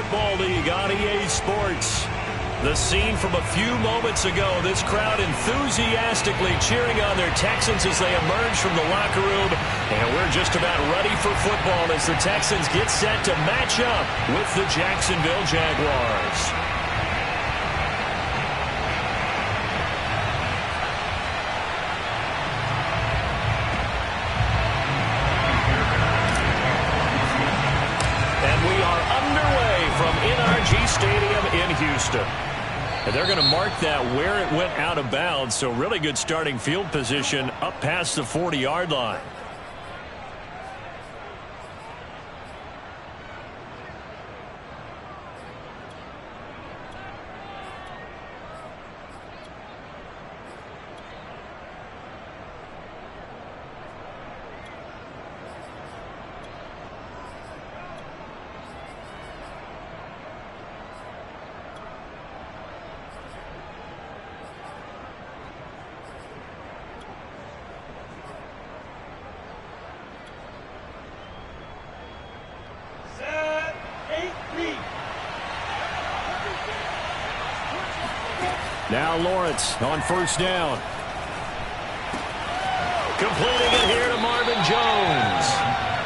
Football League on EA Sports. The scene from a few moments ago, this crowd enthusiastically cheering on their Texans as they emerge from the locker room. And we're just about ready for football as the Texans get set to match up with the Jacksonville Jaguars. Stadium in Houston. And they're going to mark that where it went out of bounds, so really good starting field position up past the 40-yard line. Now Lawrence on first down. Completing it here to Marvin Jones.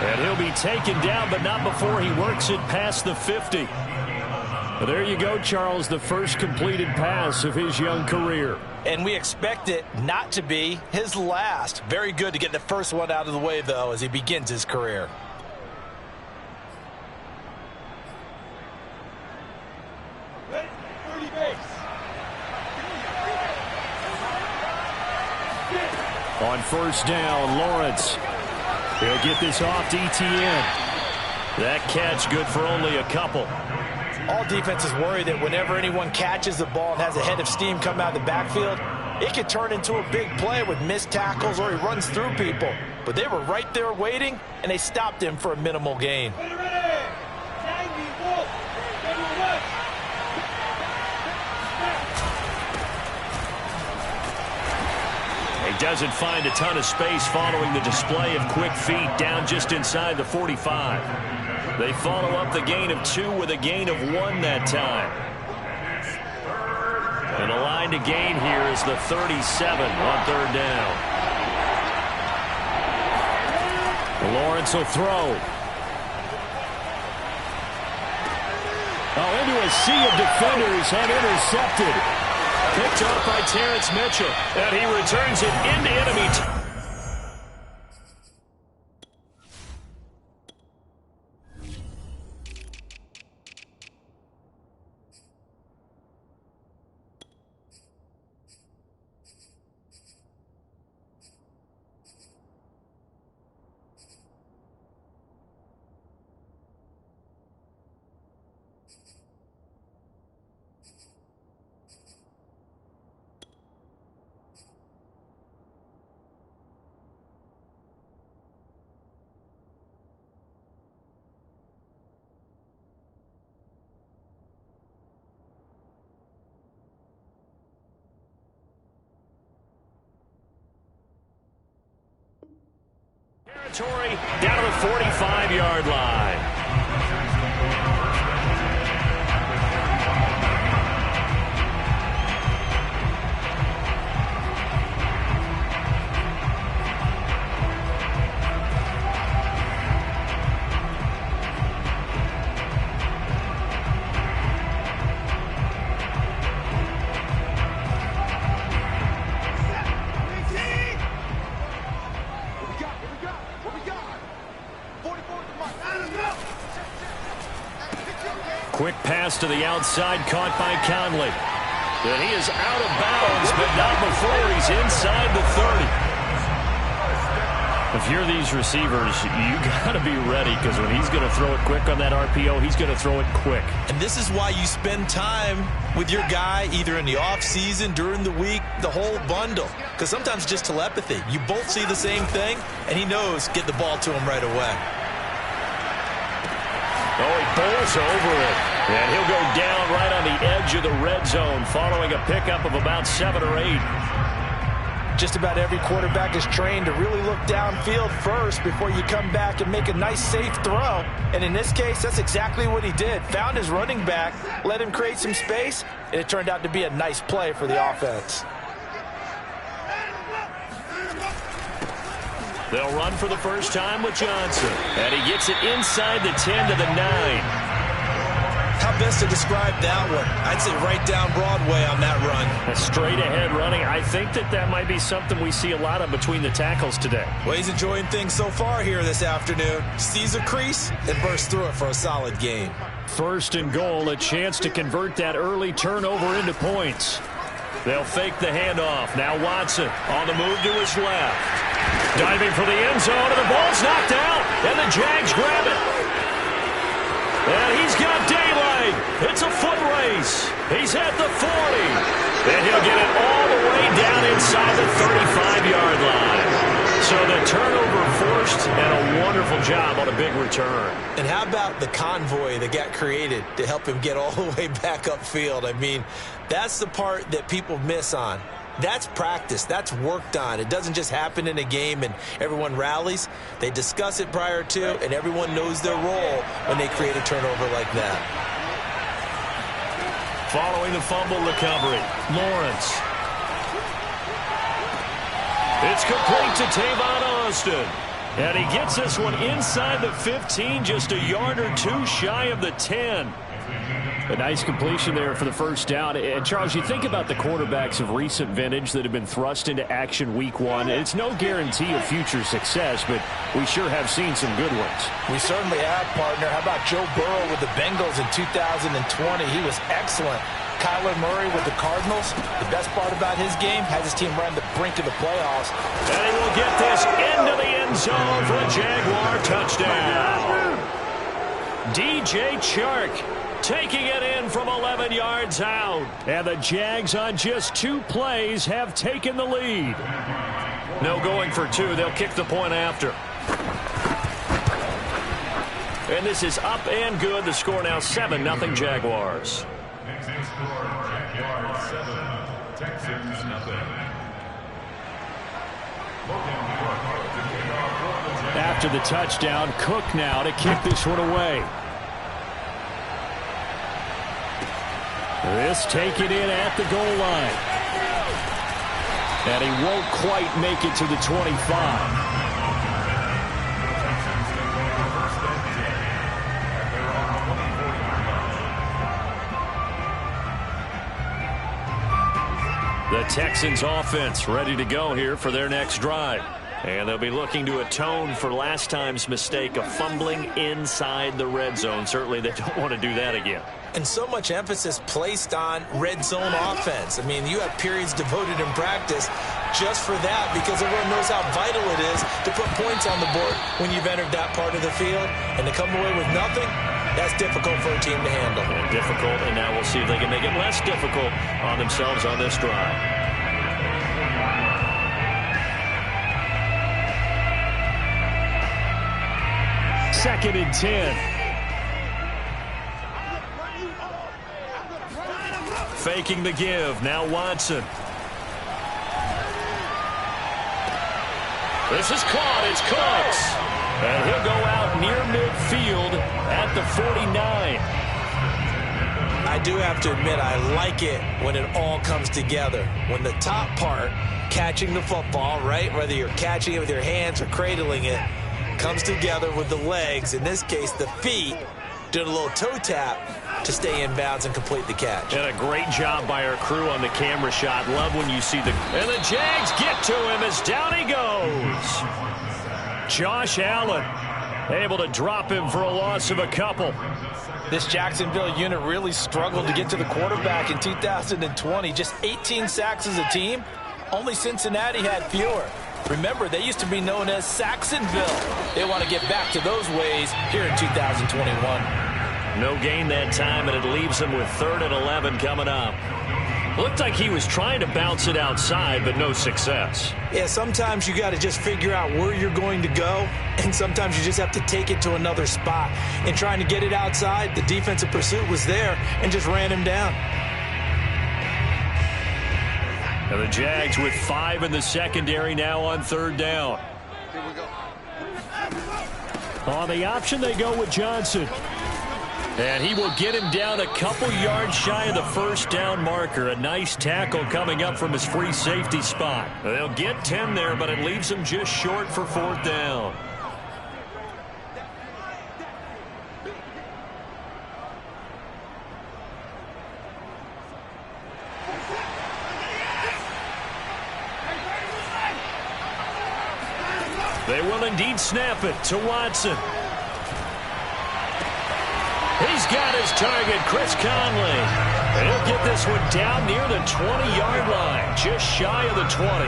And he'll be taken down, but not before he works it past the 50. But there you go, Charles, the first completed pass of his young career. And we expect it not to be his last. Very good to get the first one out of the way, though, as he begins his career. On first down, Lawrence. He'll get this off to Etienne. That catch good for only a couple. All defenses worry that whenever anyone catches the ball and has a head of steam come out of the backfield, it could turn into a big play with missed tackles or he runs through people. But they were right there waiting, and they stopped him for a minimal gain. Doesn't find a ton of space following the display of quick feet down just inside the 45. They follow up the gain of 2 with a gain of 1 that time. And the line to gain here is the 37 on third down. Lawrence will throw. Into a sea of defenders and intercepted. Picked off by Terrence Mitchell, and he returns it into enemy. Territory down to the 45-yard line. Quick pass to the outside, caught by Conley. And he is out of bounds, but not before he's inside the 30. If you're these receivers, you got to be ready, because when he's going to throw it quick on that RPO, he's going to throw it quick. And this is why you spend time with your guy, either in the offseason, during the week, the whole bundle. Because sometimes just telepathy. You both see the same thing, and he knows get the ball to him right away. Oh, he bowls over it. And he'll go down right on the edge of the red zone following a pickup of about 7 or 8. Just about every quarterback is trained to really look downfield first before you come back and make a nice, safe throw. And in this case, that's exactly what he did. Found his running back, let him create some space, and it turned out to be a nice play for the offense. They'll run for the first time with Johnson. And he gets it inside the 10 to the 9. How best to describe that one? I'd say right down Broadway on that run. A straight ahead running. I think that might be something we see a lot of between the tackles today. Well, he's enjoying things so far here this afternoon. Sees a crease and bursts through it for a solid gain. First and goal, a chance to convert that early turnover into points. They'll fake the handoff. Now Watson on the move to his left. Diving for the end zone, and the ball's knocked out, and the Jags grab it. And he's got daylight. It's a foot race. He's at the 40. And he'll get it all the way down inside the 35-yard line. So the turnover forced, and a wonderful job on a big return. And how about the convoy that got created to help him get all the way back upfield? I mean, that's the part that people miss on. That's practice. That's worked on. It doesn't just happen in a game and everyone rallies. They discuss it prior to, and everyone knows their role when they create a turnover like that. Following the fumble recovery, Lawrence. It's complete to Tavon Austin. And he gets this one inside the 15, just a yard or two shy of the 10. A nice completion there for the first down. And, Charles, you think about the quarterbacks of recent vintage that have been thrust into action week one. It's no guarantee of future success, but we sure have seen some good ones. We certainly have, partner. How about Joe Burrow with the Bengals in 2020? He was excellent. Kyler Murray with the Cardinals. The best part about his game, has his team run the brink of the playoffs. And he will get this into the end zone for a Jaguar touchdown. DJ Chark taking it in from 11 yards out. And the Jags on just 2 plays have taken the lead. No going for 2. They'll kick the point after. And this is up and good. The score now 7-0 Jaguars. After the touchdown, Cook now to kick this one away. This taken in at the goal line. And he won't quite make it to the 25. The Texans offense ready to go here for their next drive. And they'll be looking to atone for last time's mistake of fumbling inside the red zone. Certainly they don't want to do that again. And so much emphasis placed on red zone offense. I mean, you have periods devoted in practice just for that because everyone knows how vital it is to put points on the board when you've entered that part of the field. And to come away with nothing, that's difficult for a team to handle. And difficult, and now we'll see if they can make it less difficult on themselves on this drive. Second and 10. Faking the give. Now Watson. This is caught. It's Cooks. And he'll go out near midfield at the 49. I do have to admit, I like it when it all comes together. When the top part, catching the football, right, whether you're catching it with your hands or cradling it, comes together with the legs, in this case the feet, did a little toe tap to stay in bounds and complete the catch. And a great job by our crew on the camera shot. Love when you see the... And the Jags get to him as down he goes. Josh Allen able to drop him for a loss of a couple. This Jacksonville unit really struggled to get to the quarterback in 2020. Just 18 sacks as a team. Only Cincinnati had fewer. Remember, they used to be known as Saxonville. They want to get back to those ways here in 2021. No gain that time, and it leaves them with 3rd and 11 coming up. Looked like he was trying to bounce it outside, but no success. Yeah, sometimes you got to just figure out where you're going to go, and sometimes you just have to take it to another spot. And trying to get it outside, the defensive pursuit was there and just ran him down. And the Jags with 5 in the secondary now on 3rd down. Here we go. On the option, they go with Johnson. And he will get him down a couple yards shy of the 1st down marker. A nice tackle coming up from his free safety spot. They'll get 10 there, but it leaves him just short for 4th down. They will indeed snap it to Watson. He's got his target, Chris Conley. And he'll get this one down near the 20-yard line, just shy of the 20.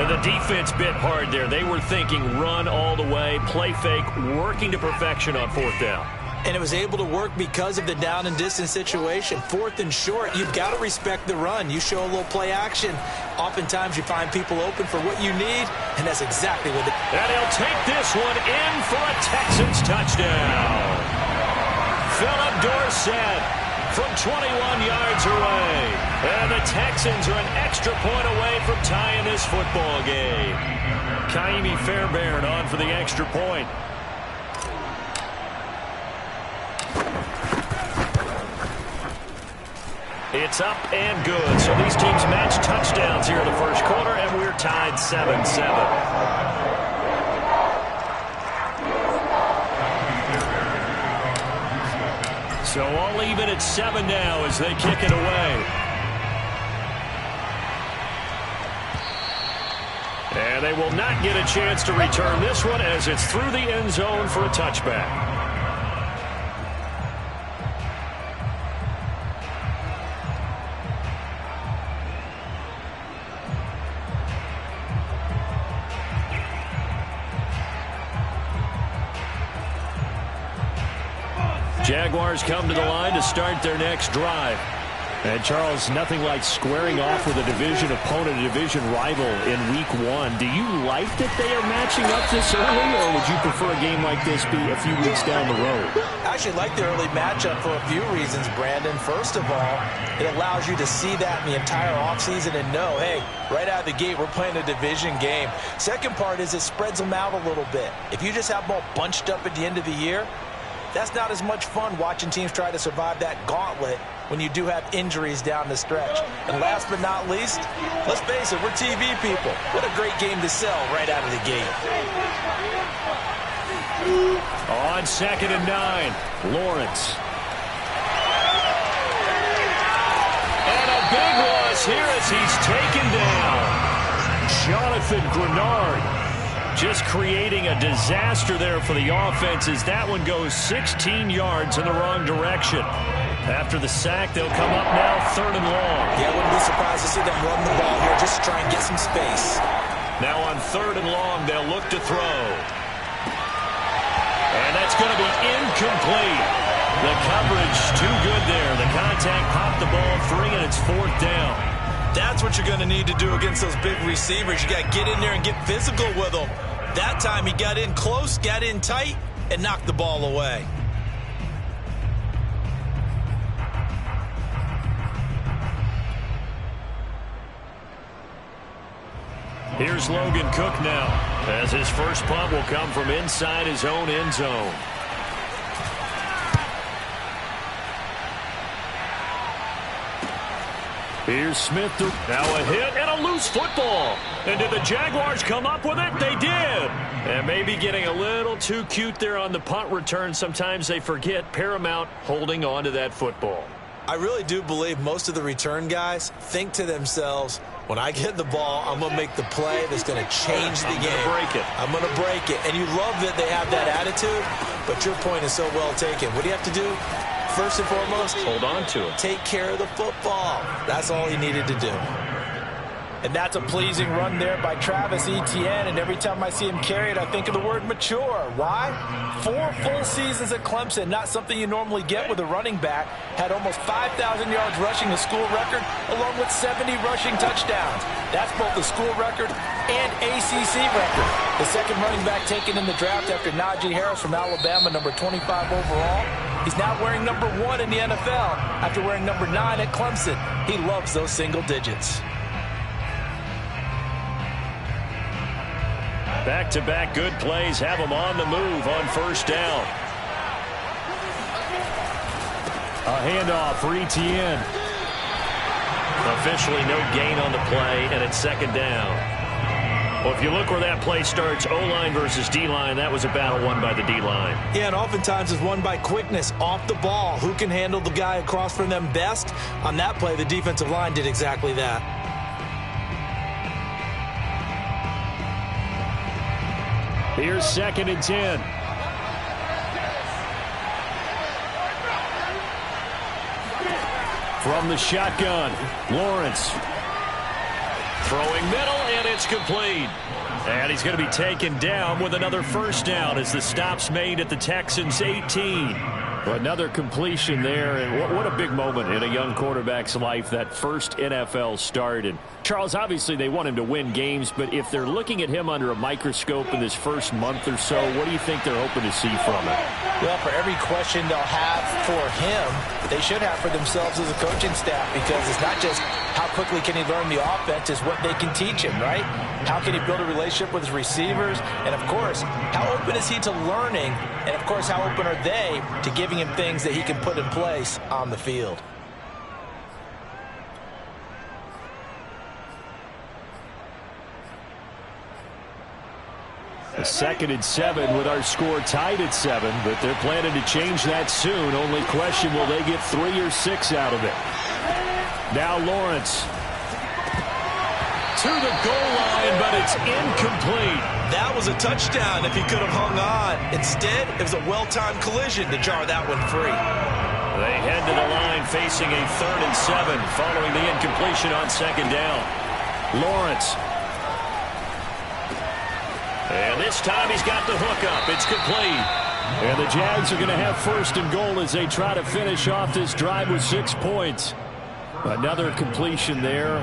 And the defense bit hard there. They were thinking run all the way, play fake, working to perfection on 4th down. And it was able to work because of the down and distance situation. 4th and short, you've got to respect the run. You show a little play action. Oftentimes you find people open for what you need, and that's exactly what And he'll take this one in for a Texans touchdown. Philip Dorsett from 21 yards away. And the Texans are an extra point away from tying this football game. Kaimi Fairbairn on for the extra point. It's up and good. So these teams match touchdowns here in the 1st quarter, and we're tied 7-7. So all even at 7 now as they kick it away. And they will not get a chance to return this one as it's through the end zone for a touchback. Jaguars come to the line to start their next drive. And, Charles, nothing like squaring off with a division opponent, a division rival in Week 1. Do you like that they are matching up this early, or would you prefer a game like this be a few weeks down the road? I actually like the early matchup for a few reasons, Brandon. First of all, it allows you to see that in the entire offseason and know, hey, right out of the gate, we're playing a division game. Second part is it spreads them out a little bit. If you just have them all bunched up at the end of the year, that's not as much fun watching teams try to survive that gauntlet when you do have injuries down the stretch. And last but not least, let's face it, we're TV people. What a great game to sell right out of the gate. On 2nd and 9, Lawrence. And a big loss here as he's taken down. Jonathan Grenard. Just creating a disaster there for the offense as that one goes 16 yards in the wrong direction. After the sack, they'll come up now 3rd and long. Yeah, I wouldn't be surprised to see them run the ball here just to try and get some space. Now on 3rd and long, they'll look to throw. And that's going to be incomplete. The coverage too good there. The contact popped the ball free, and it's 4th down. That's what you're going to need to do against those big receivers. You got to get in there and get physical with them. That time he got in close, got in tight, and knocked the ball away. Here's Logan Cook now, as his first punt will come from inside his own end zone. Here's Smith. Now a hit and a loose football. And did the Jaguars come up with it? They did. And maybe getting a little too cute there on the punt return. Sometimes they forget Paramount holding on to that football. I really do believe most of the return guys think to themselves, when I get the ball, I'm going to make the play that's going to change the game. I'm going to break it. And you love that they have that attitude, but your point is so well taken. What do you have to do? First and foremost, hold on to it. Take care of the football. That's all he needed to do. And that's a pleasing run there by Travis Etienne. And every time I see him carry it, I think of the word mature. Why? 4 full seasons at Clemson, not something you normally get with a running back. Had almost 5,000 yards rushing, the school record, along with 70 rushing touchdowns. That's both the school record and ACC record. The second running back taken in the draft after Najee Harris from Alabama, number 25 overall. He's now wearing number 1 in the NFL after wearing number 9 at Clemson. He loves those single digits. Back-to-back good plays have them on the move on first down. A handoff for Etienne. Officially no gain on the play, and it's second down. Well, if you look where that play starts, O-line versus D-line, that was a battle won by the D-line. Yeah, and oftentimes it's won by quickness off the ball. Who can handle the guy across from them best? On that play, the defensive line did exactly that. Here's 2nd and 10. From the shotgun, Lawrence. Throwing middle, and it's complete. And he's going to be taken down with another first down as the stop's made at the Texans' 18. Another completion there, and what a big moment in a young quarterback's life, that first NFL start. And Charles, obviously they want him to win games, but if they're looking at him under a microscope in this first month or so, what do you think they're hoping to see from him? Well, for every question they'll have for him, they should have for themselves as a coaching staff, because it's not just how quickly can he learn the offense, it's what they can teach him, right? How can he build a relationship with his receivers? And, of course, how open is he to learning? And, of course, how open are they to giving him things that he can put in place on the field? A 2nd and 7 with our score tied at 7, but they're planning to change that soon. Only question, will they get 3 or 6 out of it? Now Lawrence to the goal line, but it's incomplete. That was a touchdown if he could have hung on. Instead, it was a well-timed collision to jar that one free. They head to the line facing a 3rd and 7 following the incompletion on 2nd down. Lawrence. And this time he's got the hook up. It's complete. And the Jags are going to have 1st and goal as they try to finish off this drive with 6 points. Another completion there.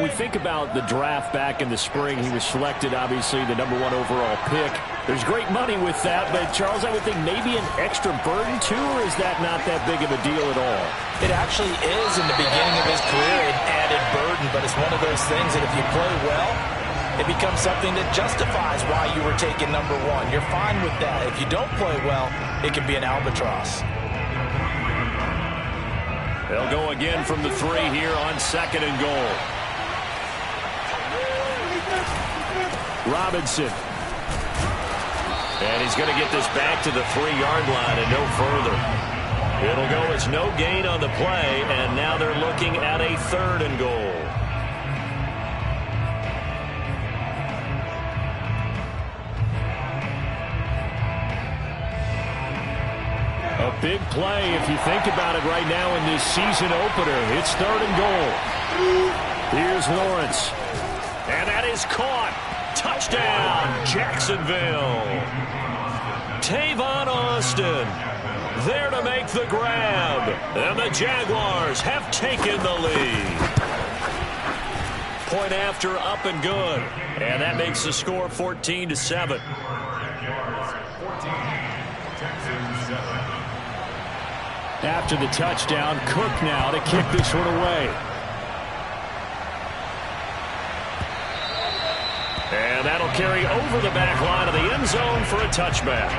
We think about the draft back in the spring. He was selected, obviously, the #1 overall pick. There's great money with that, but, Charles, I would think maybe an extra burden, too, or is that not that big of a deal at all? It actually is in the beginning of his career, an added burden, but it's one of those things that if you play well, it becomes something that justifies why you were taken #1. You're fine with that. If you don't play well, it can be an albatross. They'll go again from the 3 here on 2nd and goal. Robinson. And he's going to get this back to the 3-yard line and no further. It'll go as no gain on the play, and now they're looking at a 3rd and goal. A big play if you think about it right now in this season opener. It's 3rd and goal. Here's Lawrence. And that is caught. Touchdown, Jacksonville. Tavon Austin there to make the grab. And the Jaguars have taken the lead. Point after, up and good. And that makes the score 14-7. After the touchdown, Cook now to kick this one away. And that'll carry over the back line of the end zone for a touchback.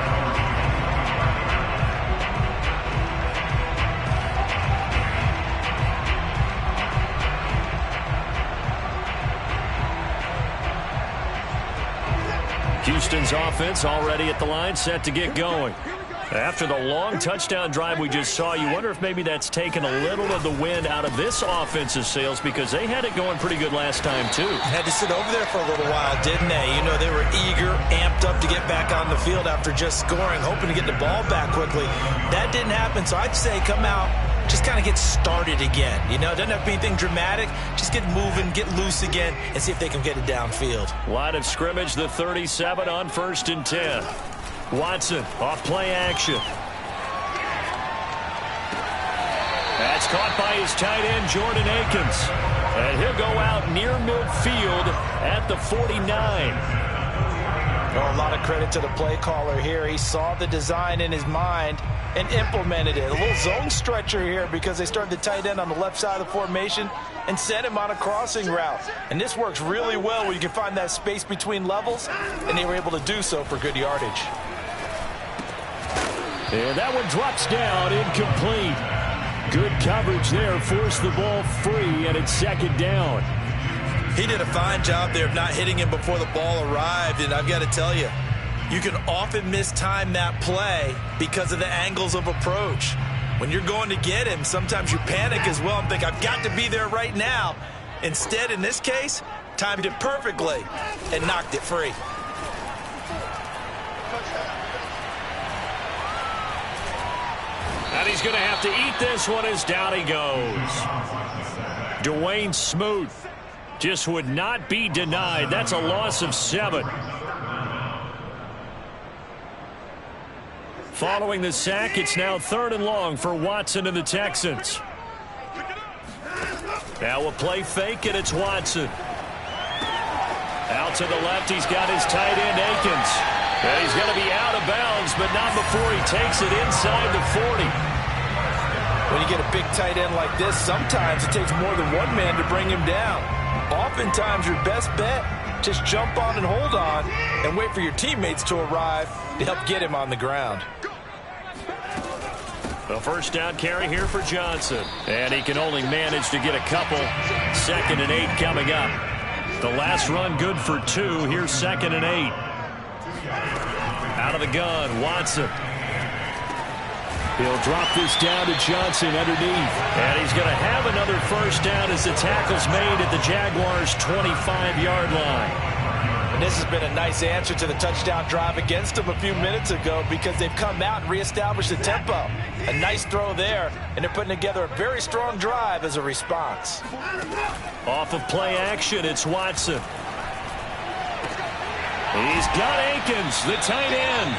Houston's offense already at the line, set to get going. After the long touchdown drive we just saw, you wonder if maybe that's taken a little of the wind out of this offense's sails, because they had it going pretty good last time, too. Had to sit over there for a little while, didn't they? You know, they were eager, amped up to get back on the field after just scoring, hoping to get the ball back quickly. That didn't happen, so I'd say come out, just kind of get started again. You know, it doesn't have to be anything dramatic. Just get moving, get loose again, and see if they can get it downfield. Line of scrimmage, the 37 on 1st and 10. Watson off play action. That's caught by his tight end, Jordan Akins. And he'll go out near midfield at the 49. Well, a lot of credit to the play caller here. He saw the design in his mind and implemented it. A little zone stretcher here because they started the tight end on the left side of the formation and sent him on a crossing route. And this works really well where you can find that space between levels, and they were able to do so for good yardage. And that one drops down, incomplete. Good coverage there, forced the ball free, and it's second down. He did a fine job there of not hitting him before the ball arrived, and I've got to tell you, you can often mistime that play because of the angles of approach. When you're going to get him, sometimes you panic as well and think, I've got to be there right now. Instead, in this case, timed it perfectly and knocked it free. And he's going to have to eat this one as down he goes. Dwayne Smoot just would not be denied. That's a loss of 7. Following the sack, it's now 3rd and long for Watson and the Texans. Now a play fake, and it's Watson. Out to the left, he's got his tight end, Akins. And he's going to be out of bounds, but not before he takes it inside the 40. When you get a big tight end like this, sometimes it takes more than one man to bring him down. Oftentimes, your best bet, just jump on and hold on and wait for your teammates to arrive to help get him on the ground. The first down carry here for Johnson. And he can only manage to get a couple. 2nd and 8 coming up. The last run good for 2. Here's 2nd and 8. Out of the gun, Watson. He'll drop this down to Johnson underneath. And he's going to have another first down as the tackle's made at the Jaguars' 25-yard line. And this has been a nice answer to the touchdown drive against them a few minutes ago because they've come out and reestablished the tempo. A nice throw there, and they're putting together a very strong drive as a response. Off of play action, it's Watson. He's got Akins, the tight end.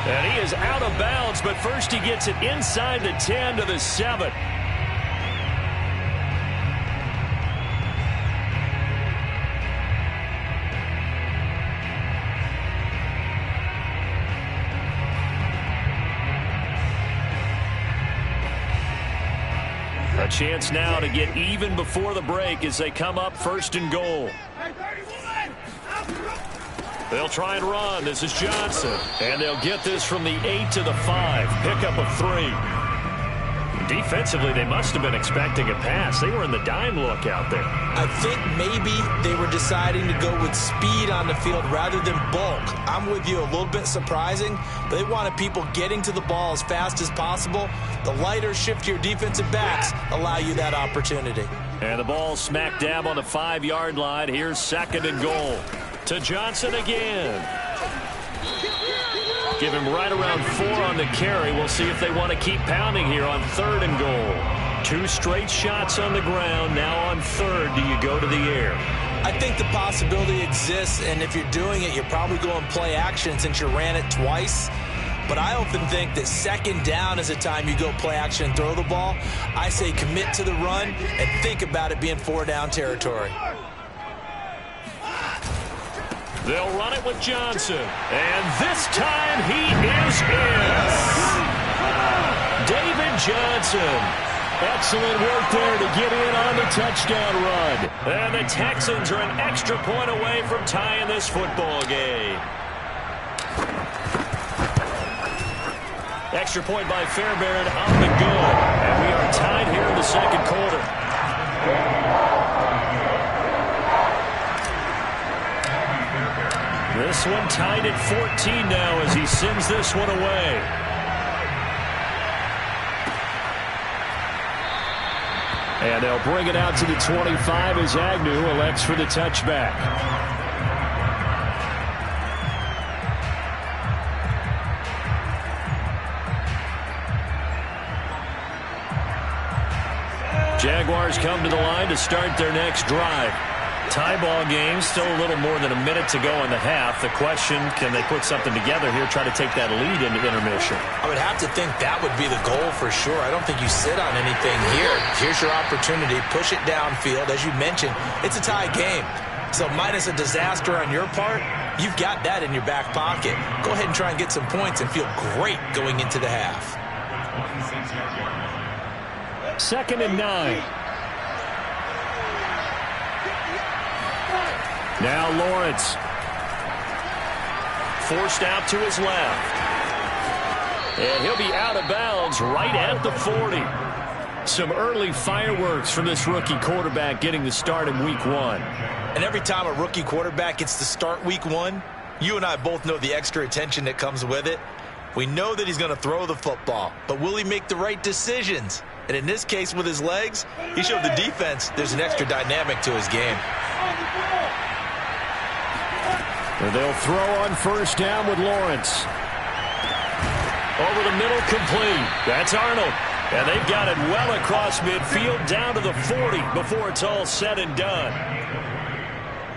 And he is out of bounds, but first he gets it inside the 10 to the 7. A chance now to get even before the break as they come up 1st and goal. They'll try and run. This is Johnson. And they'll get this from the 8 to the 5. Pickup of 3. Defensively, they must have been expecting a pass. They were in the dime look out there. I think maybe they were deciding to go with speed on the field rather than bulk. I'm with you, a little bit surprising. But they wanted people getting to the ball as fast as possible. The lighter, shiftier defensive backs allow you that opportunity. And the ball smack dab on the 5-yard line. Here's 2nd and goal. To Johnson again. Give him right around 4 on the carry. We'll see if they want to keep pounding here on 3rd and goal. 2 straight shots on the ground. Now on 3rd, do you go to the air? I think the possibility exists, and if you're doing it, you're probably going play action since you ran it twice. But I often think that 2nd down is the time you go play action and throw the ball. I say commit to the run and think about it being 4-down territory. They'll run it with Johnson. And this time he is in. David Johnson. Excellent work there to get in on the touchdown run. And the Texans are an extra point away from tying this football game. Extra point by Fairbairn on the good. And we are tied here in the 2nd quarter. This one tied at 14 now as he sends this one away. And they'll bring it out to the 25 as Agnew elects for the touchback. Jaguars come to the line to start their next drive. Tie ball game, still a little more than a minute to go in the half. The question, can they put something together here, try to take that lead into intermission? I would have to think that would be the goal for sure. I don't think you sit on anything here. Here's your opportunity. Push it downfield. As you mentioned, it's a tie game. So minus a disaster on your part, you've got that in your back pocket. Go ahead and try and get some points and feel great going into the half. 2nd and 9. Now Lawrence. Forced out to his left. And he'll be out of bounds right at the 40. Some early fireworks from this rookie quarterback getting the start in week 1. And every time a rookie quarterback gets to start week 1, you and I both know the extra attention that comes with it. We know that he's going to throw the football, but will he make the right decisions? And in this case with his legs, he showed the defense there's an extra dynamic to his game. And they'll throw on first down with Lawrence. Over the middle, complete. That's Arnold. And they've got it well across midfield down to the 40 before it's all said and done.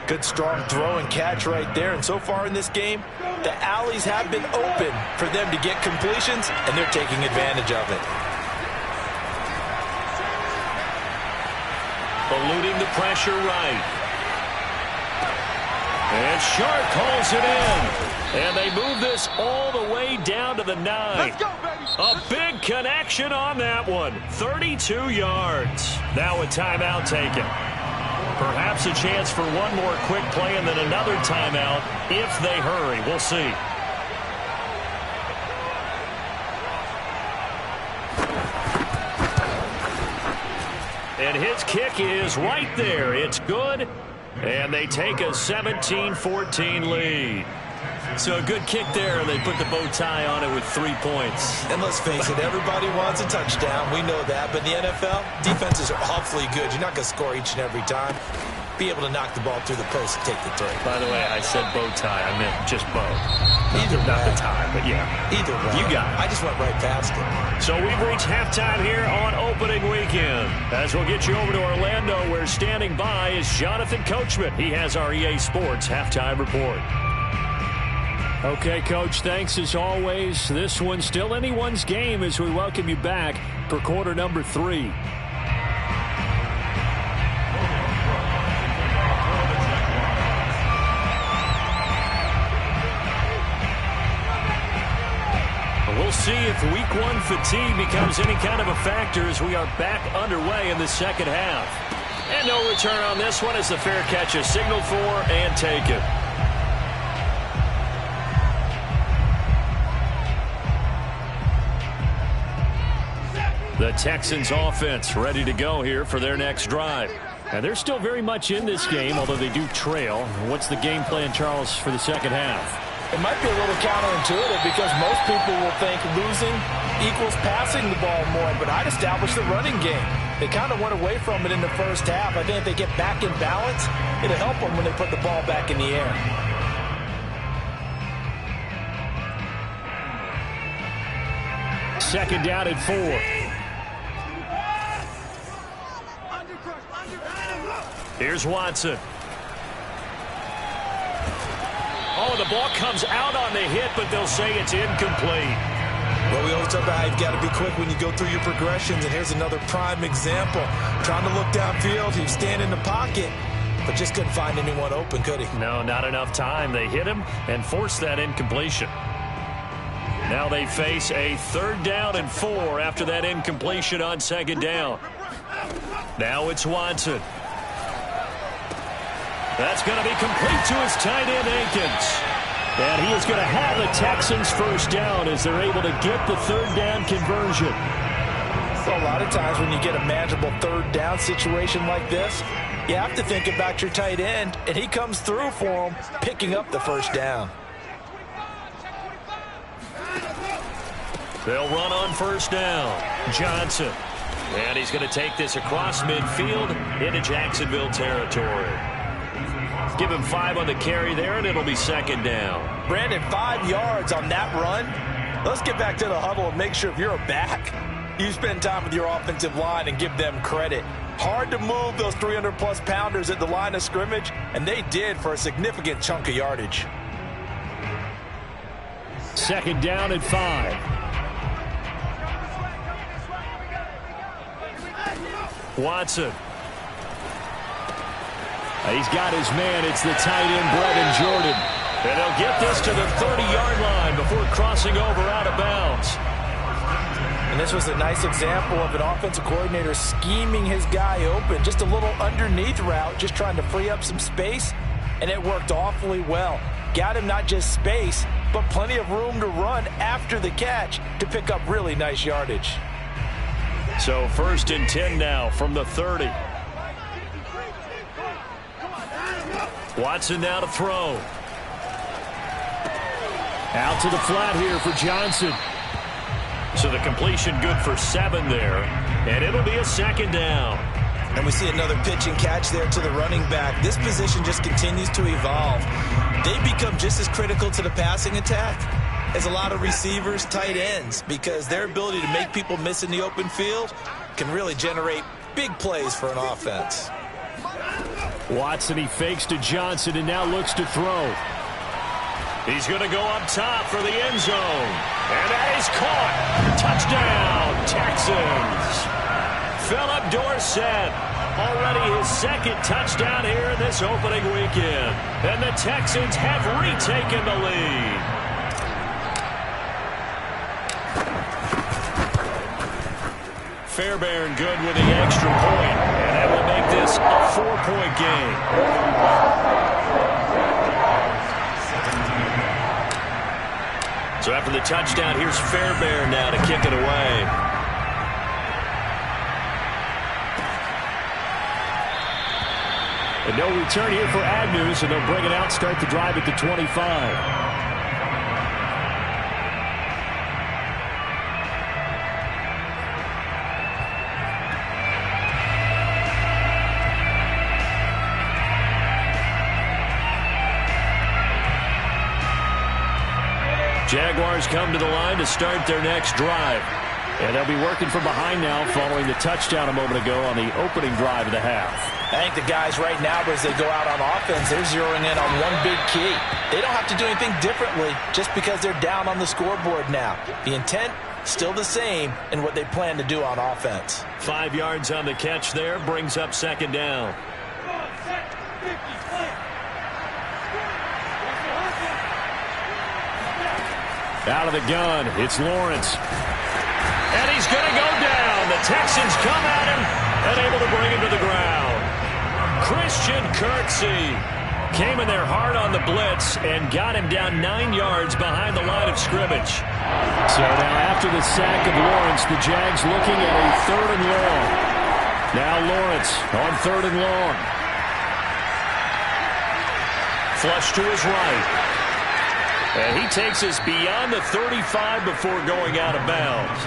Good strong throw and catch right there. And so far in this game, the alleys have been open for them to get completions, and they're taking advantage of it. Eluding the pressure right. And Sharp calls it in. And they move this all the way down to the 9. Let's go, baby. A big connection on that one. 32 yards. Now a timeout taken. Perhaps a chance for one more quick play and then another timeout if they hurry. We'll see. And his kick is right there. It's good. And they take a 17-14 lead. So a good kick there, and they put the bow tie on it with 3 points. And let's face it, everybody wants a touchdown. We know that. But in the NFL, defenses are awfully good. You're not going to score each and every time. Be able to knock the ball through the post and take the three. By the way, I said bow tie. I meant just bow. Either Not way. the tie, but yeah. Either way. You got it. I just went right past it. So we've reached halftime here on opening weekend. As we'll get you over to Orlando, where standing by is Jonathan Coachman. He has our EA Sports halftime report. Okay, Coach, thanks as always. This one's still anyone's game as we welcome you back for quarter number 3. We'll see if week 1 fatigue becomes any kind of a factor as we are back underway in the second half. And no return on this one as the fair catch is signaled for and taken. The Texans offense ready to go here for their next drive. And they're still very much in this game, although they do trail. What's the game plan, Charles, for the second half? It might be a little counterintuitive because most people will think losing equals passing the ball more, but I'd establish the running game. They kind of went away from it in the first half. I think if they get back in balance, it'll help them when they put the ball back in the air. Second down at 4. Here's Watson. Oh, the ball comes out on the hit, but they'll say it's incomplete. Well, we always talk about how you've got to be quick when you go through your progressions, and here's another prime example. Trying to look downfield, he was standing in the pocket, but just couldn't find anyone open, could he? No, not enough time. They hit him and forced that incompletion. Now they face a 3rd down and 4 after that incompletion on 2nd down. Now it's Watson. That's going to be complete to his tight end, Akins. And he is going to have the Texans first down as they're able to get the 3rd down conversion. So a lot of times when you get a manageable 3rd down situation like this, you have to think about your tight end, and he comes through for him, picking up the first down. They'll run on first down. Johnson. And he's going to take this across midfield into Jacksonville territory. Give him 5 on the carry there, and it'll be 2nd down. Brandon, 5 yards on that run. Let's get back to the huddle and make sure if you're a back, you spend time with your offensive line and give them credit. Hard to move those 300-plus pounders at the line of scrimmage, and they did for a significant chunk of yardage. 2nd down and 5. Watson. He's got his man. It's the tight end, Brevin Jordan. And they'll get this to the 30-yard line before crossing over out of bounds. And this was a nice example of an offensive coordinator scheming his guy open. Just a little underneath route, just trying to free up some space, and it worked awfully well. Got him not just space, but plenty of room to run after the catch to pick up really nice yardage. So 1st and 10 now from the 30. Watson now to throw. Out to the flat here for Johnson. So the completion good for 7 there. And it'll be a 2nd down. And we see another pitch and catch there to the running back. This position just continues to evolve. They become just as critical to the passing attack as a lot of receivers, tight ends, because their ability to make people miss in the open field can really generate big plays for an offense. Watson, he fakes to Johnson and now looks to throw. He's going to go up top for the end zone. And that is caught. Touchdown, Texans. Philip Dorsett, already his 2nd touchdown here in this opening weekend. And the Texans have retaken the lead. Fairbairn good with the extra point. And that will make this a 4-point game. So after the touchdown, here's Fairbairn now to kick it away. And no return here for Agnew, so they'll bring it out, start the drive at the 25. Jaguars come to the line to start their next drive. And they'll be working from behind now following the touchdown a moment ago on the opening drive of the half. I think the guys right now, as they go out on offense, they're zeroing in on one big key. They don't have to do anything differently just because they're down on the scoreboard now. The intent, still the same in what they plan to do on offense. 5 yards on the catch there, brings up 2nd down. Out of the gun, it's Lawrence. And he's going to go down. The Texans come at him and able to bring him to the ground. Christian Kirksey came in there hard on the blitz and got him down 9 yards behind the line of scrimmage. So now after the sack of Lawrence, the Jags looking at a 3rd and long. Now Lawrence on 3rd and long. Flush to his right. And he takes us beyond the 35 before going out of bounds.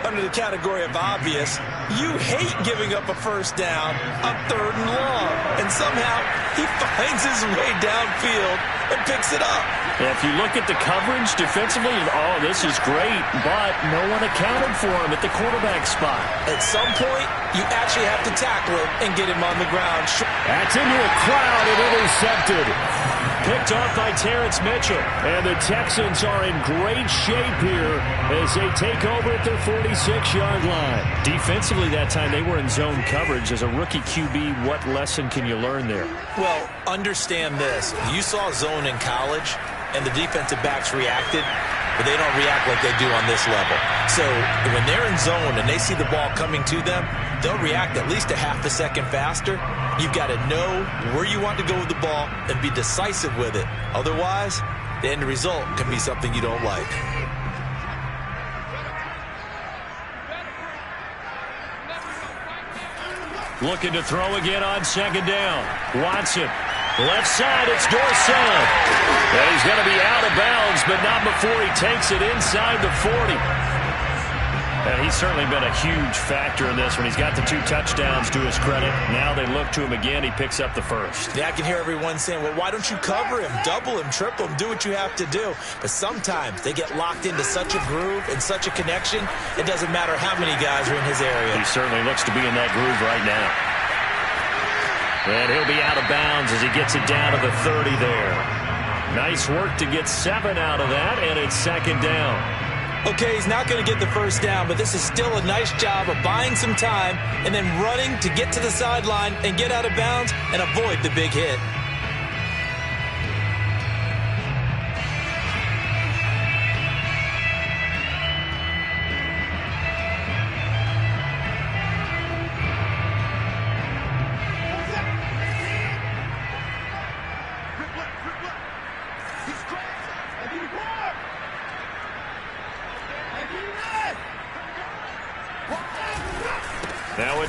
Under the category of obvious, you hate giving up a 1st down on 3rd and long. And somehow he finds his way downfield and picks it up. If you look at the coverage defensively, oh, this is great, but no one accounted for him at the quarterback spot. At some point, you actually have to tackle him and get him on the ground. That's into a crowd and intercepted. Picked off by Terrence Mitchell. And the Texans are in great shape here as they take over at their 46-yard line. Defensively that time, they were in zone coverage. As a rookie QB, what lesson can you learn there? Well, understand this. You saw zone in college, and the defensive backs reacted, but they don't react like they do on this level. So when they're in zone and they see the ball coming to them, they'll react at least a half a second faster. You've got to know where you want to go with the ball and be decisive with it. Otherwise, the end result can be something you don't like. Looking to throw again on 2nd down. Watson. Left side, it's Dorsett. And he's going to be out of bounds, but not before he takes it inside the 40. And he's certainly been a huge factor in this when he's got the 2 touchdowns to his credit. Now they look to him again. He picks up the 1st. Yeah, I can hear everyone saying, well, why don't you cover him, double him, triple him, do what you have to do. But sometimes they get locked into such a groove and such a connection, it doesn't matter how many guys are in his area. He certainly looks to be in that groove right now. And he'll be out of bounds as he gets it down to the 30 there. Nice work to get 7 out of that, and it's 2nd down. Okay, he's not going to get the 1st down, but this is still a nice job of buying some time and then running to get to the sideline and get out of bounds and avoid the big hit.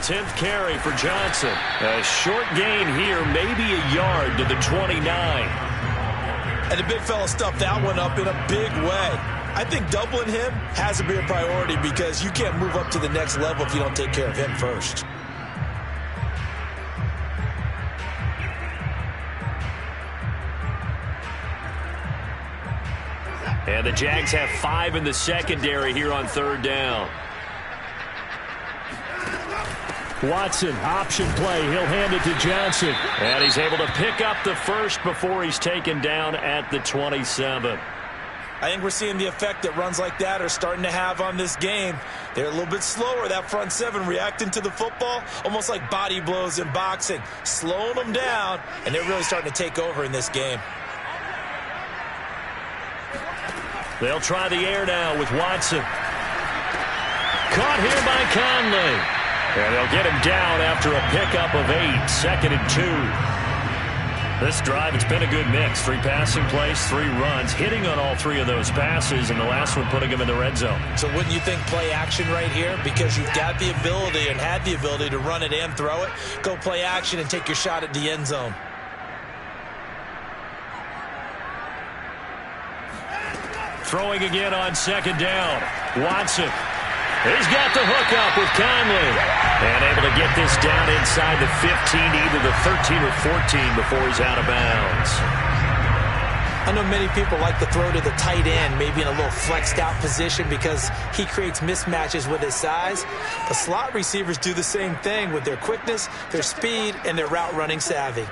10th carry for Johnson. A short gain here, maybe a yard to the 29. And the big fella stuffed that one up in a big way. I think doubling him has to be a priority because you can't move up to the next level if you don't take care of him first. And the Jags have 5 in the secondary here on 3rd down. Watson, option play. He'll hand it to Johnson. And he's able to pick up the first before he's taken down at the 27. I think we're seeing the effect that runs like that are starting to have on this game. They're a little bit slower, that front 7, reacting to the football, almost like body blows in boxing, slowing them down, and they're really starting to take over in this game. They'll try the air now with Watson. Caught here by Conley. And they'll get him down after a pickup of 8, 2nd and 2. This drive, it's been a good mix. 3 passing plays, 3 runs, hitting on all 3 of those passes, and the last one putting him in the red zone. So wouldn't you think play action right here? Because you've got the ability and had the ability to run it and throw it. Go play action and take your shot at the end zone. Throwing again on 2nd down. Watson. He's got the hook up with Conley. And able to get this down inside the 15, either the 13 or 14 before he's out of bounds. I know many people like to throw to the tight end, maybe in a little flexed out position because he creates mismatches with his size. The slot receivers do the same thing with their quickness, their speed, and their route running savvy.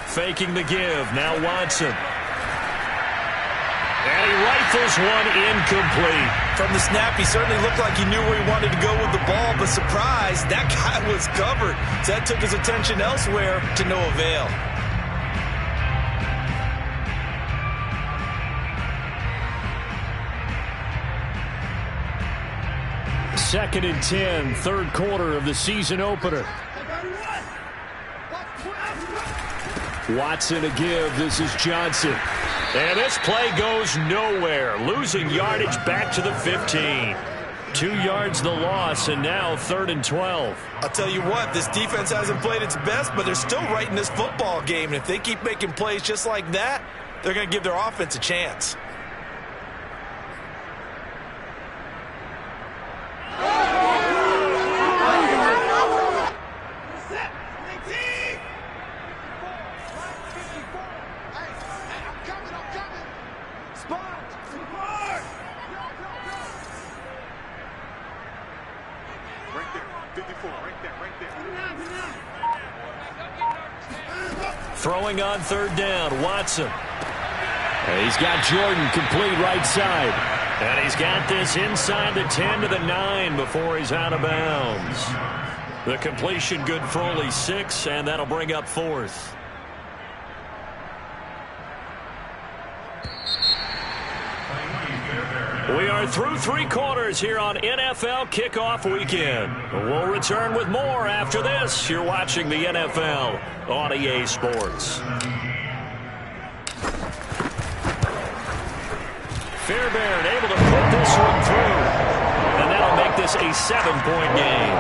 Faking the give. Now Watson. And he rifles one incomplete. From the snap, he certainly looked like he knew where he wanted to go with the ball, but surprise, that guy was covered. So that took his attention elsewhere to no avail. Second and 10, 3rd quarter of the season opener. Watson a give. This is Johnson. And this play goes nowhere. Losing yardage back to the 15. 2 yards the loss, and now 3rd and 12. I'll tell you what, this defense hasn't played its best, but they're still right in this football game. And if they keep making plays just like that, they're going to give their offense a chance. Throwing on 3rd down, Watson. And he's got Jordan complete right side. And he's got this inside the 10 to the 9 before he's out of bounds. The completion good for only 6, and that'll bring up 4th. We are through 3 quarters here on NFL Kickoff Weekend. We'll return with more after this. You're watching the NFL on EA Sports. Fairbairn able to put this one through. And that'll make this a 7-point game.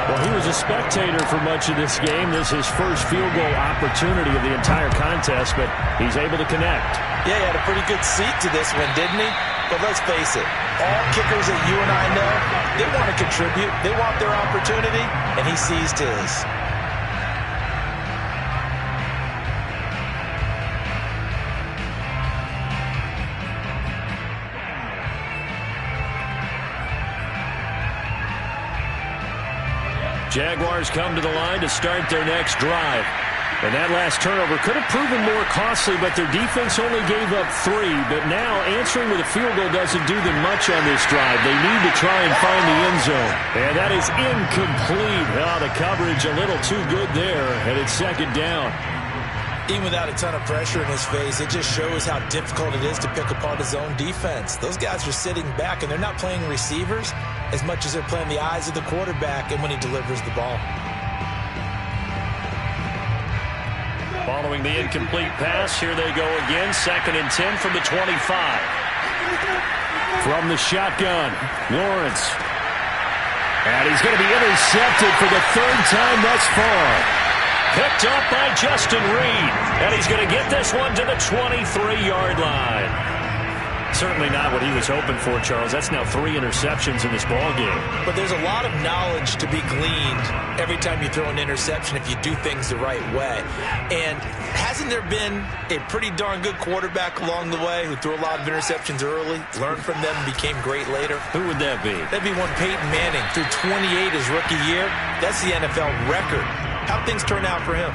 Well, he was a spectator for much of this game. This is his first field goal opportunity of the entire contest, but he's able to connect. Yeah, he had a pretty good seat to this one, didn't he? But let's face it, all kickers that you and I know, they want to contribute. They want their opportunity, and he seized his. Jaguars come to the line to start their next drive. And that last turnover could have proven more costly, but their defense only gave up 3. But now answering with a field goal doesn't do them much on this drive. They need to try and find the end zone. And that is incomplete. Oh, the coverage a little too good there, and it's 2nd down. Even without a ton of pressure in his face, it just shows how difficult it is to pick apart his own defense. Those guys are sitting back, and they're not playing receivers as much as they're playing the eyes of the quarterback and when he delivers the ball. Following the incomplete pass, here they go again. 2nd and 10 from the 25. From the shotgun, Lawrence. And he's going to be intercepted for the third time thus far. Picked up by Justin Reed. And he's going to get this one to the 23-yard line. Certainly not what he was hoping for, Charles. That's now 3 interceptions in this ballgame. But there's a lot of knowledge to be gleaned every time you throw an interception if you do things the right way. And hasn't there been a pretty darn good quarterback along the way who threw a lot of interceptions early, learned from them, and became great later? Who would that be? That'd be one Peyton Manning. Threw 28 his rookie year. That's the NFL record. How'd things turn out for him?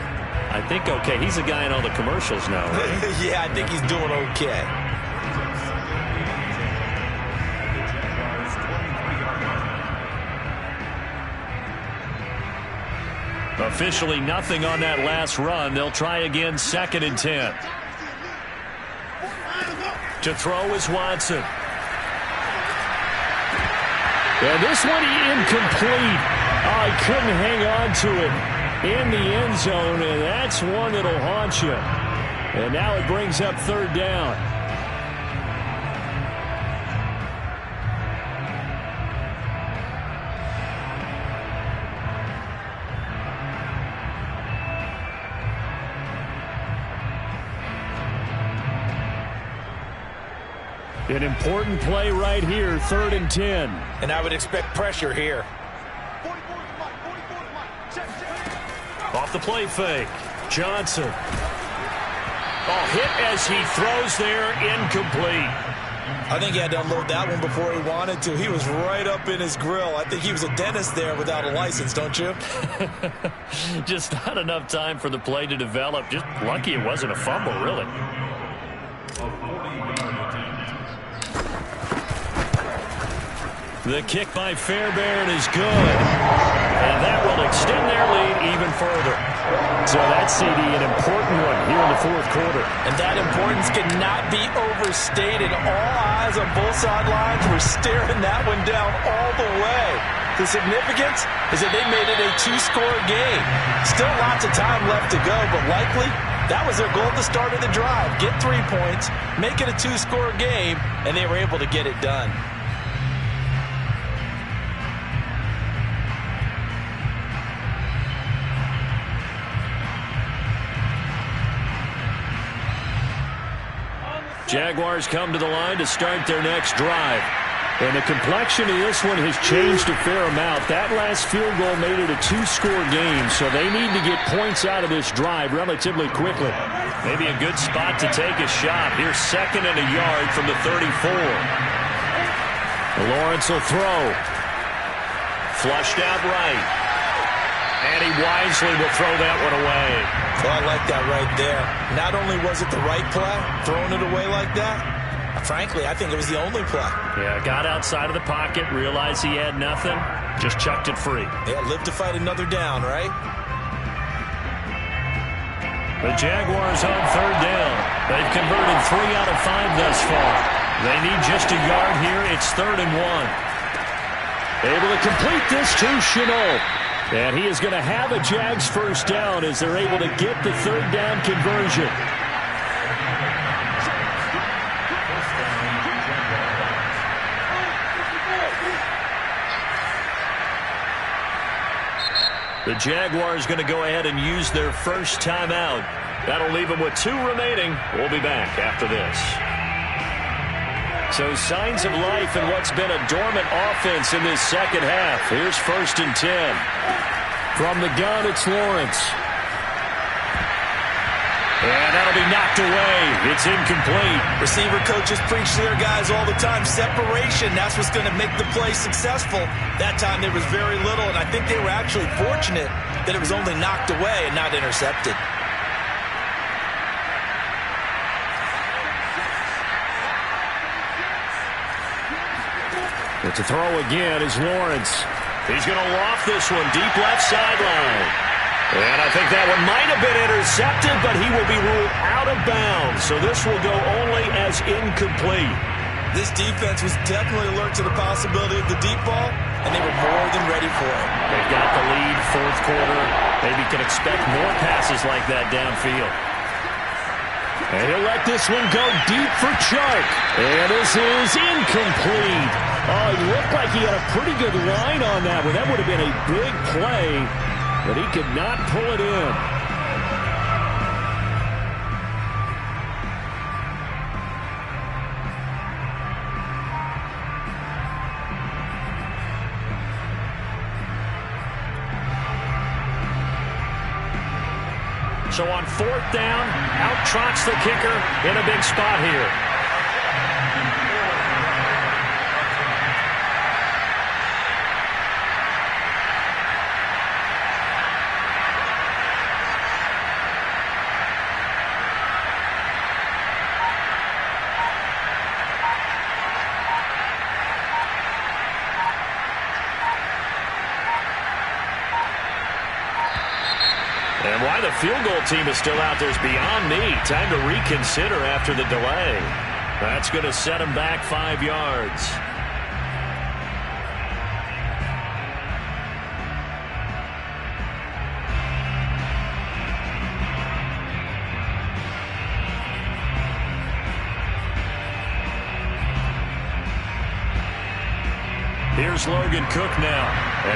I think okay. He's a guy in all the commercials now, right? Yeah, I think he's doing okay. Officially nothing on that last run. They'll try again, 2nd and 10. To throw is Watson. And this one incomplete. Oh, he couldn't hang on to it in the end zone, and that's one that'll haunt you. And now it brings up 3rd down. An important play right here, 3rd and 10. And I would expect pressure here. Off the play fake. Johnson. Oh, hit as he throws there, incomplete. I think he had to unload that one before he wanted to. He was right up in his grill. I think he was a dentist there without a license, don't you? Just not enough time for the play to develop. Just lucky it wasn't a fumble, really. The kick by Fairbairn is good. And that will extend their lead even further. So that CD, an important one here in the 4th quarter. And that importance cannot be overstated. All eyes on both sidelines were staring that one down all the way. The significance is that they made it a 2-score game. Still lots of time left to go, but likely that was their goal at the start of the drive. Get 3 points, make it a 2-score game, and they were able to get it done. Jaguars come to the line to start their next drive. And the complexion of this one has changed a fair amount. That last field goal made it a 2-score game, so they need to get points out of this drive relatively quickly. Maybe a good spot to take a shot. Here's 2nd and a yard from the 34. Lawrence will throw. Flushed out right. And he wisely will throw that one away. Well, I like that right there. Not only was it the right play, throwing it away like that, frankly, I think it was the only play. Yeah, got outside of the pocket, realized he had nothing, just chucked it free. Yeah, live to fight another down, right? The Jaguars on 3rd down. They've converted 3 out of 5 thus far. They need just a yard here. It's 3rd and 1. Able to complete this to Shenault. And he is going to have a Jags first down as they're able to get the 3rd down conversion. The Jaguars going to go ahead and use their first timeout. That'll leave them with 2 remaining. We'll be back after this. So signs of life in what's been a dormant offense in this second half. Here's 1st and 10. From the gun, it's Lawrence. And that'll be knocked away. It's incomplete. Receiver coaches preach to their guys all the time. Separation, that's what's going to make the play successful. That time there was very little, and I think they were actually fortunate that it was only knocked away and not intercepted. But to throw again is Lawrence. He's going to loft this one deep left sideline. And I think that one might have been intercepted, but he will be ruled out of bounds. So this will go only as incomplete. This defense was definitely alert to the possibility of the deep ball, and they were more than ready for it. They've got the lead, 4th quarter. Maybe can expect more passes like that downfield. And he'll let this one go deep for Chark. And this is incomplete. Oh, it looked like he had a pretty good line on that one. That would have been a big play, but he could not pull it in. So on fourth down, out trots the kicker in a big spot here. And why the field goal team is still out there is beyond me. Time to reconsider after the delay. That's going to set him back 5 yards. Here's Logan Cook now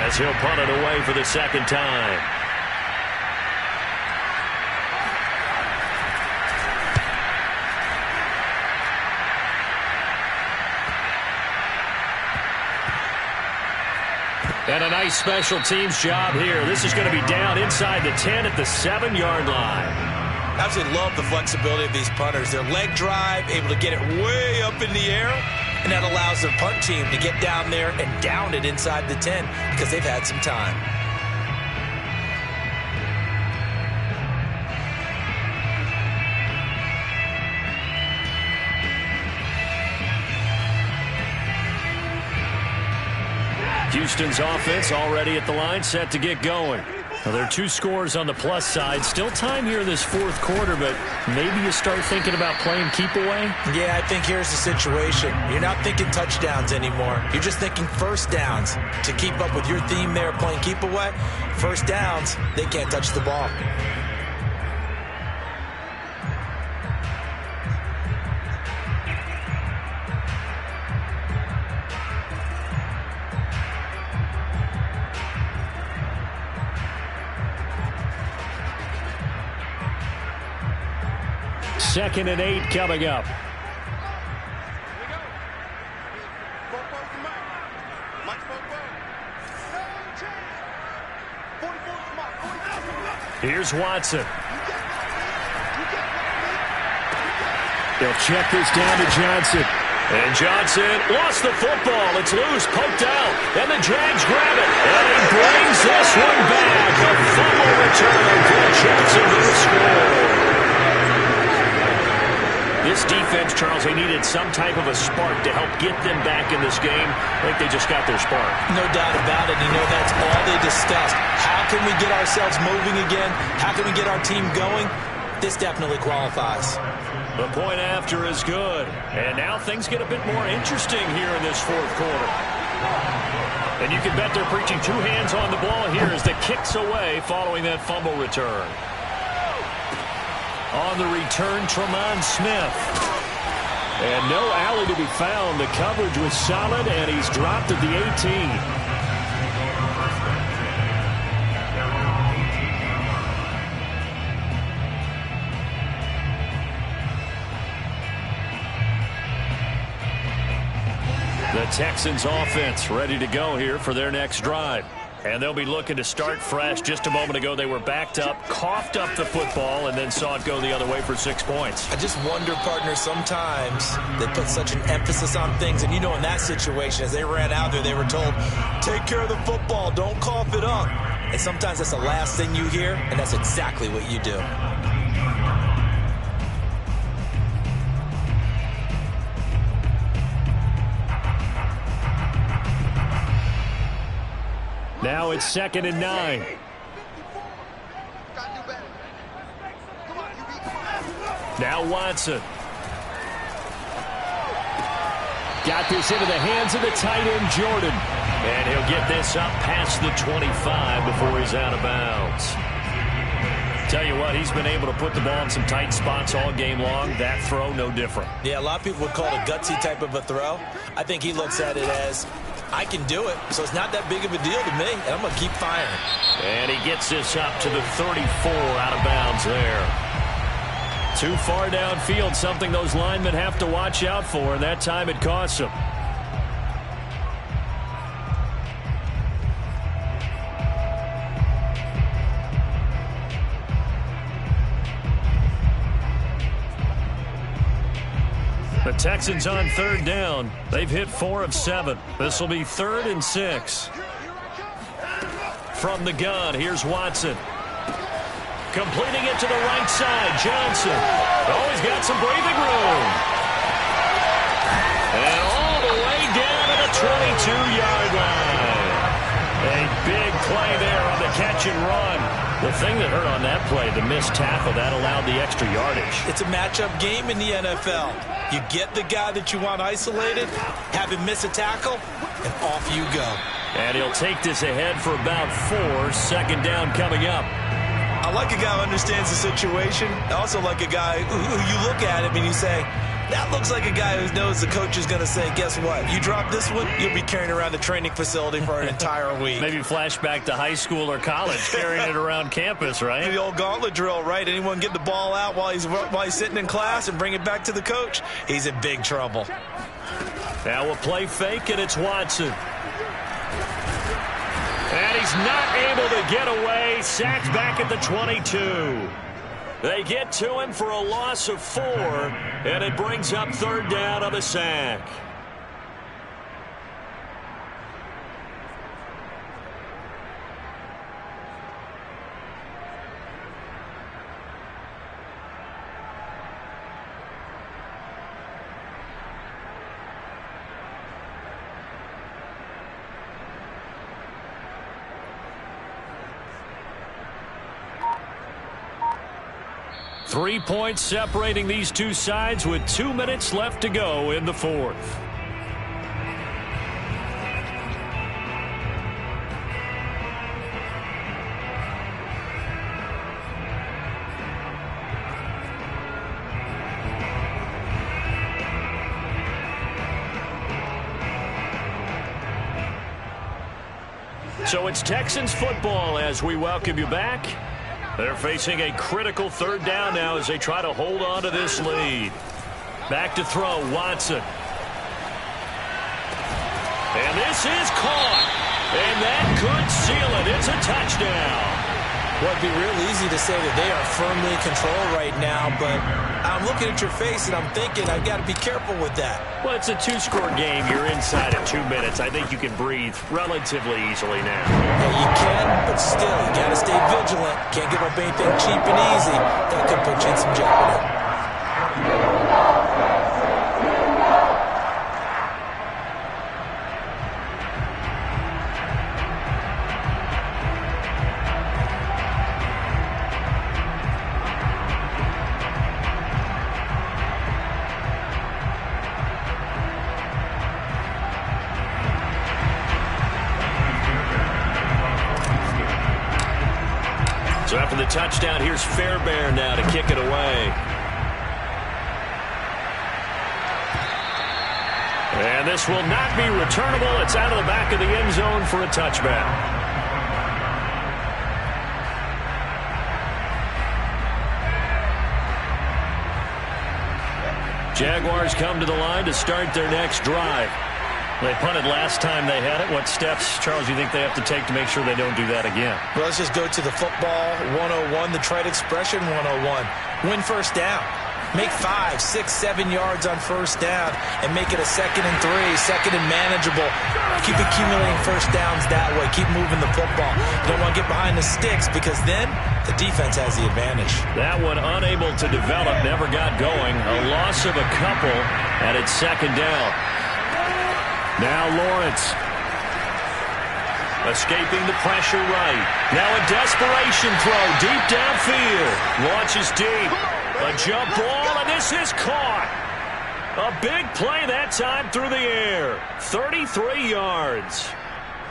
as he'll punt it away for the second time. And a nice special teams job here. This is going to be down inside the 10 at the 7-yard line. Absolutely love the flexibility of these punters. Their leg drive, able to get it way up in the air, and that allows their punt team to get down there and down it inside the 10 because they've had some time. Houston's offense already at the line, set to get going. Well, there are 2 scores on the plus side. Still time here in this fourth quarter, but maybe you start thinking about playing keep away? Yeah, I think here's the situation. You're not thinking touchdowns anymore. You're just thinking first downs. To keep up with your theme there, playing keep away, first downs, they can't touch the ball. Second and 8 coming up. Here's Watson. They'll check this down to Johnson. And Johnson lost the football. It's loose, poked out. And the Jags grab it. And he brings this one back. A fumble return for Jacksonville score. This defense, Charles, they needed some type of a spark to help get them back in this game. I think they just got their spark. No doubt about it. You know, that's all they discussed. How can we get ourselves moving again? How can we get our team going? This definitely qualifies. The point after is good. And now things get a bit more interesting here in this fourth quarter. And you can bet they're preaching 2 hands on the ball here as the kick's away following that fumble return. On the return, Tremont Smith. And no alley to be found. The coverage was solid, and he's dropped at the 18. The Texans offense ready to go here for their next drive. And they'll be looking to start fresh. Just a moment ago, they were backed up, coughed up the football, and then saw it go the other way for 6 points. I just wonder, partner, sometimes they put such an emphasis on things. And, you know, in that situation, as they ran out there, they were told, take care of the football, don't cough it up. And sometimes that's the last thing you hear, and that's exactly what you do. Now it's 2nd and 9. Now Watson. Got this into the hands of the tight end, Jordan. And he'll get this up past the 25 before he's out of bounds. Tell you what, he's been able to put the ball in some tight spots all game long. That throw, no different. Yeah, a lot of people would call it a gutsy type of a throw. I think he looks at it as, I can do it, so it's not that big of a deal to me, and I'm going to keep firing. And he gets this up to the 34 out of bounds there. Too far downfield, something those linemen have to watch out for, and that time it costs them. The Texans on third down. They've hit 4 of 7. This will be 3rd and 6. From the gun, here's Watson. Completing it to the right side, Johnson. Oh, he's got some breathing room. And all the way down to the 22-yard line. A big play there on the catch and run. The thing that hurt on that play, the missed tackle, that allowed the extra yardage. It's a matchup game in the NFL. You get the guy that you want isolated, have him miss a tackle, and off you go. And he'll take this ahead for about 4. Second down coming up. I like a guy who understands the situation. I also like a guy who you look at him and you say, that looks like a guy who knows the coach is going to say, guess what? You drop this one, you'll be carrying around the training facility for an entire week. Maybe flashback to high school or college, carrying it around campus, right? The old gauntlet drill, right? Anyone get the ball out while he's sitting in class and bring it back to the coach? He's in big trouble. Now a play fake, and it's Watson. And he's not able to get away. Sacked back at the 22. They get to him for a loss of 4, and it brings up third down on the sack. Three points separating these two sides with 2 minutes left to go in the fourth. So it's Texans football as we welcome you back. They're facing a critical third down now as they try to hold on to this lead. Back to throw, Watson. And this is caught. And that could seal it. It's a touchdown. Well, it'd be real easy to say that they are firmly in control right now, but I'm looking at your face and I'm thinking I've got to be careful with that. Well, it's a 2-score game. You're inside of 2 minutes. I think you can breathe relatively easily now. Yeah, you can, but still, you got to stay vigilant. Can't give up anything cheap and easy. That could put you in some jeopardy. So after the touchdown, here's Fairbairn now to kick it away. And this will not be returnable. It's out of the back of the end zone for a touchback. Jaguars come to the line to start their next drive. They punted last time they had it. What steps, Charles, do you think they have to take to make sure they don't do that again? Well, let's just go to the football 101, the trade expression 101. Win first down. Make 5, 6, 7 yards on first down and make it a 2nd and 3, second and manageable. Keep accumulating first downs that way. Keep moving the football. You don't want to get behind the sticks because then the defense has the advantage. That one unable to develop, never got going. A loss of a couple, and it's second down. Now Lawrence. Escaping the pressure right. Now a desperation throw deep downfield. Launches deep. A jump ball, and this is caught. A big play that time through the air. 33 yards.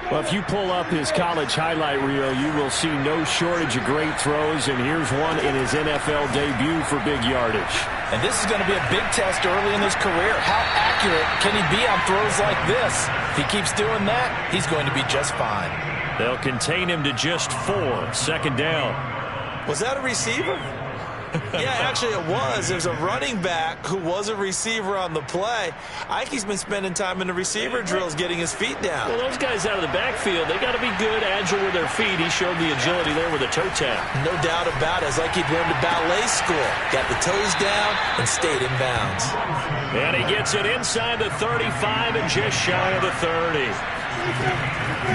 Well, if you pull up his college highlight reel, you will see no shortage of great throws, and here's one in his NFL debut for big yardage. And this is going to be a big test early in his career. How accurate can he be on throws like this? If he keeps doing that, he's going to be just fine. They'll contain him to just 4. Second down. Was that a receiver? Yeah, actually it was. There's a running back who was a receiver on the play. Ike's been spending time in the receiver drills getting his feet down. Well, those guys out of the backfield, they got to be good, agile with their feet. He showed the agility there with a toe tap. No doubt about it. It's like he'd learned to ballet school. Got the toes down and stayed in bounds. And he gets it inside the 35 and just shy of the 30.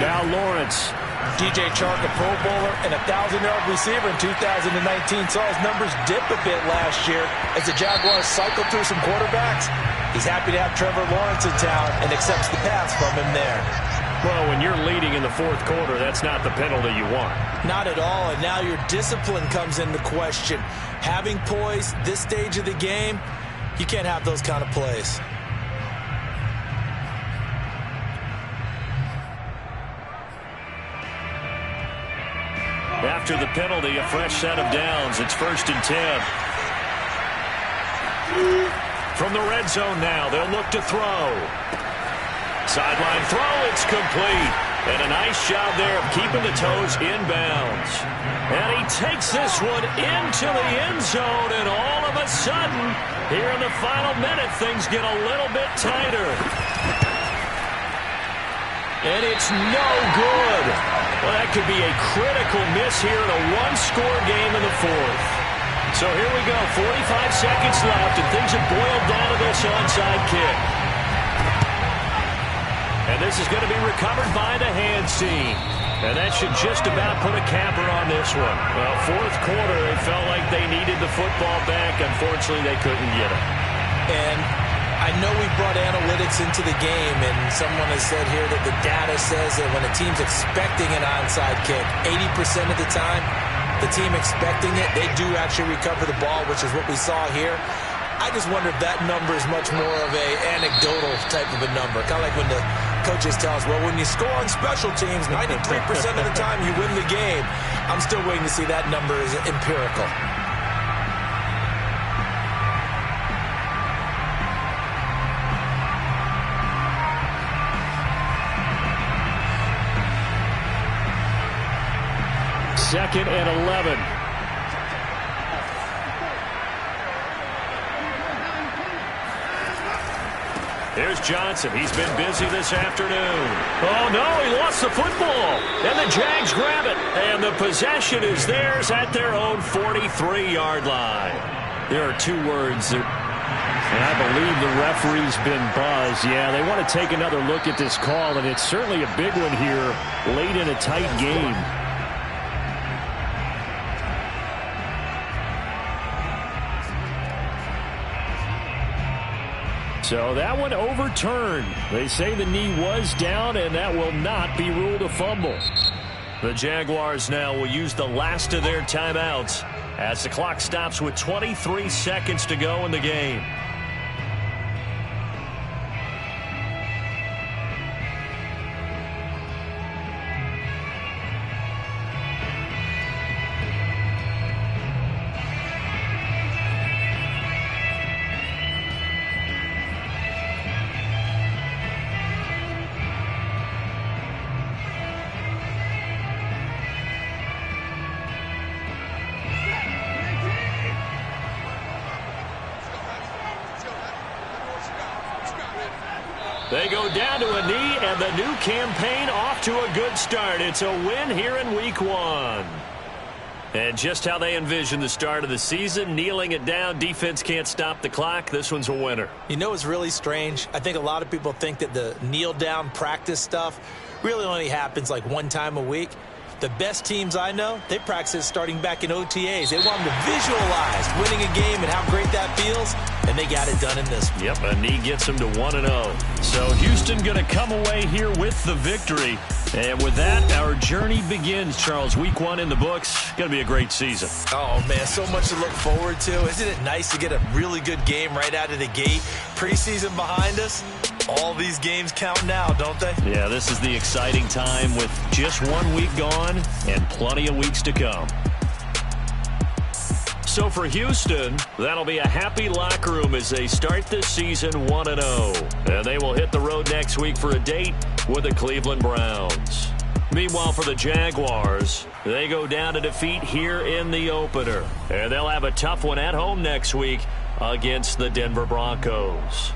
Now Lawrence. DJ Chark, a Pro Bowler and a 1,000-yard receiver in 2019, saw his numbers dip a bit last year as the Jaguars cycled through some quarterbacks. He's happy to have Trevor Lawrence in town and accepts the pass from him there. Well, when you're leading in the fourth quarter, that's not the penalty you want. Not at all, and now your discipline comes into question. Having poise this stage of the game, you can't have those kind of plays. After the penalty, a fresh set of downs. It's 1st and 10. From the red zone now, they'll look to throw. Sideline throw, it's complete. And a nice job there of keeping the toes in bounds. And he takes this one into the end zone, and all of a sudden, here in the final minute, things get a little bit tighter. And it's no good. Well, that could be a critical miss here in a one-score game in the fourth. So here we go, 45 seconds left, and things have boiled down to this onside kick. And this is going to be recovered by the hands team. And that should just about put a capper on this one. Well, fourth quarter, it felt like they needed the football back. Unfortunately, they couldn't get it. And I know we brought analytics into the game, and someone has said here that the data says that when a team's expecting an onside kick, 80% of the time, the team expecting it, they do actually recover the ball, which is what we saw here. I just wonder if that number is much more of a anecdotal type of a number. Kind of like when the coaches tell us, well, when you score on special teams, 93% of the time you win the game. I'm still waiting to see that number is empirical. Second and 11. There's Johnson. He's been busy this afternoon. Oh, no, he lost the football. And the Jags grab it. And the possession is theirs at their own 43-yard line. There are 2 words that, and I believe the referee's been buzzed. Yeah, they want to take another look at this call, and it's certainly a big one here late in a tight game. So that one overturned. They say the knee was down, and that will not be ruled a fumble. The Jaguars now will use the last of their timeouts as the clock stops with 23 seconds to go in the game. They go down to a knee, and the new campaign off to a good start. It's a win here in week 1. And just how they envision the start of the season, kneeling it down, defense can't stop the clock. This one's a winner. You know what's really strange? I think a lot of people think that the kneel-down practice stuff really only happens like one time a week. The best teams I know, they practice it starting back in OTAs. They want them to visualize winning a game and how great that feels, and they got it done in this one. Yep, a knee gets them to 1-0. So Houston going to come away here with the victory. And with that, our journey begins, Charles. Week 1 in the books. Going to be a great season. Oh, man, so much to look forward to. Isn't it nice to get a really good game right out of the gate? Preseason behind us. All these games count now, don't they? Yeah, this is the exciting time with just 1 week gone and plenty of weeks to come. So for Houston, that'll be a happy locker room as they start this season 1-0. And they will hit the road next week for a date with the Cleveland Browns. Meanwhile, for the Jaguars, they go down to defeat here in the opener. And they'll have a tough one at home next week against the Denver Broncos.